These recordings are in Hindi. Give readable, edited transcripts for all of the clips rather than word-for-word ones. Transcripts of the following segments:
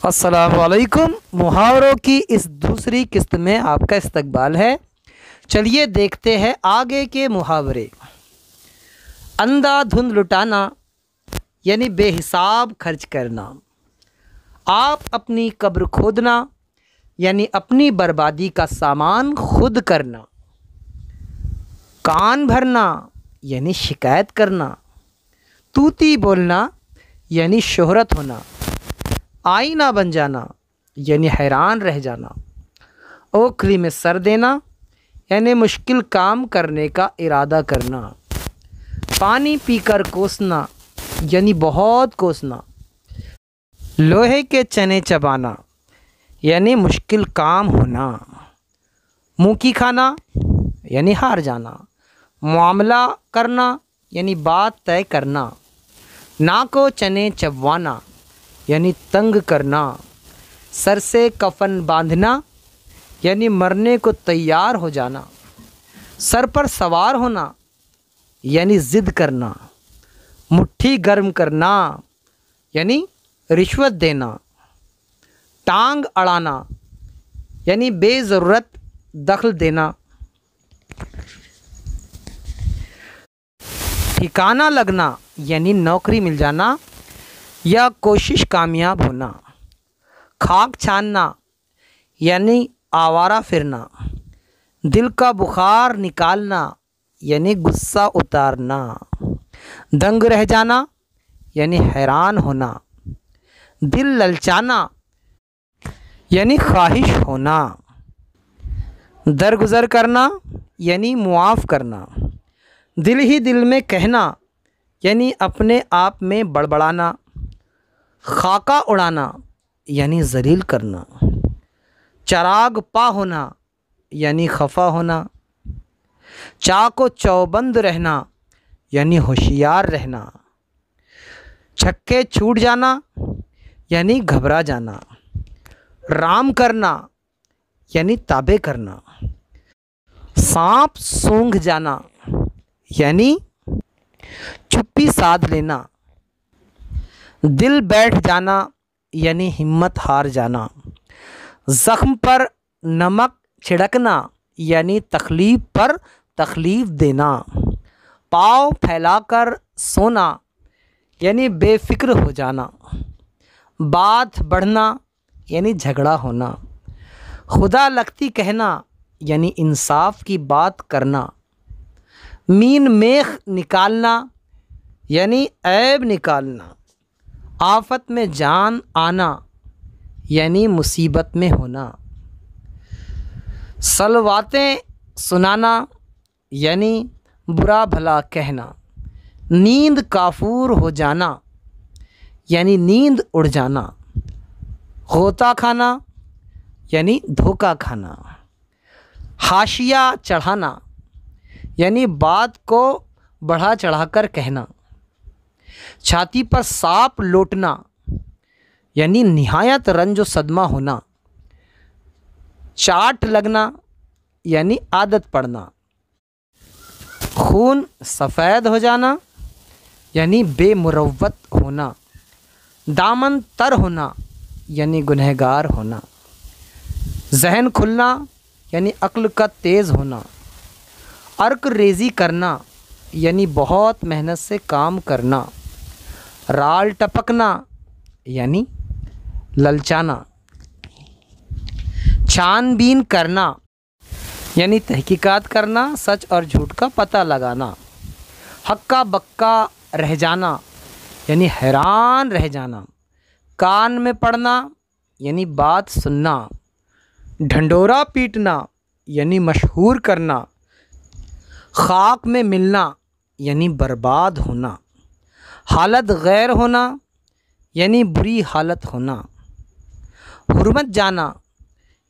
अस्सलामुअलैकुम। मुहावरों की इस दूसरी किस्त में आपका इस्तकबाल है। चलिए देखते हैं आगे के मुहावरे। अंधाधुंध लुटाना यानी बेहिसाब खर्च करना। आप अपनी कब्र खोदना यानी अपनी बर्बादी का सामान खुद करना। कान भरना यानी शिकायत करना। तूती बोलना यानी शोहरत होना। आईना बन जाना यानी हैरान रह जाना। ओखली में सर देना यानी मुश्किल काम करने का इरादा करना। पानी पीकर कोसना यानी बहुत कोसना। लोहे के चने चबाना यानी मुश्किल काम होना। मुँह की खाना यानी हार जाना। मामला करना यानी बात तय करना। नाको चने चबवाना यानी तंग करना। सर से कफन बांधना यानी मरने को तैयार हो जाना। सर पर सवार होना यानी ज़िद करना। मुट्ठी गर्म करना यानी रिश्वत देना। टांग अड़ाना यानी बेज़रूरत दखल देना। ठिकाना लगना यानी नौकरी मिल जाना या कोशिश कामयाब होना। खाक छानना यानी आवारा फिरना। दिल का बुखार निकालना यानी गुस्सा उतारना। दंग रह जाना यानी हैरान होना। दिल ललचाना यानी ख्वाहिश होना। दरगुजर करना यानी मुआफ़ करना। दिल ही दिल में कहना यानी अपने आप में बड़बड़ाना। खाका उड़ाना यानी ज़लील करना। चराग पा होना यानी खफा होना। चाको चौबंद रहना यानी होशियार रहना। छक्के छूट जाना यानी घबरा जाना। राम करना यानी ताबे करना। सांप सूंघ जाना यानी चुप्पी साध लेना। दिल बैठ जाना यानी हिम्मत हार जाना। ज़ख्म पर नमक छिड़कना यानी तकलीफ़ पर तकलीफ़ देना। पाँव फैलाकर सोना यानी बेफ़िक्र हो जाना। बात बढ़ना यानी झगड़ा होना। खुदा लगती कहना यानी इंसाफ की बात करना। मीन मेख निकालना यानी ऐब निकालना। आफत में जान आना यानी मुसीबत में होना। सलवातें सुनाना यानी बुरा भला कहना। नींद काफूर हो जाना यानी नींद उड़ जाना। गोता खाना यानी धोखा खाना। हाशिया चढ़ाना यानी बात को बढ़ा चढ़ाकर कहना। छाती पर सांप लोटना यानी निहायत रंज व सदमा होना। चाट लगना यानी आदत पड़ना। खून सफ़ेद हो जाना यानी बेमुरव्वत होना। दामन तर होना यानी गुनहगार होना। जहन खुलना यानी अक्ल का तेज़ होना। अर्क रेज़ी करना यानी बहुत मेहनत से काम करना। राल टपकना यानी ललचाना। छानबीन करना यानी तहकीकात करना, सच और झूठ का पता लगाना। हक्का बक्का रह जाना यानी हैरान रह जाना। कान में पड़ना यानी बात सुनना। ढंडोरा पीटना यानी मशहूर करना। खाक में मिलना यानी बर्बाद होना। हालत गैर होना यानी बुरी हालत होना। हुर्मत जाना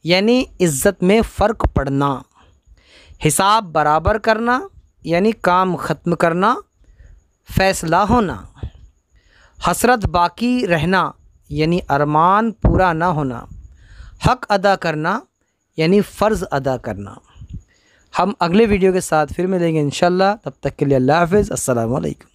यानी इज़्ज़त में फ़र्क पड़ना। हिसाब बराबर करना यानी काम ख़त्म करना, फ़ैसला होना। हसरत बाकी रहना यानी अरमान पूरा ना होना। हक़ अदा करना यानी फ़र्ज़ अदा करना। हम अगले वीडियो के साथ फिर मिलेंगे इंशाअल्लाह। तब तक के लिए अल्लाह हाफ़िज़। अस्सलामु अलैकुम।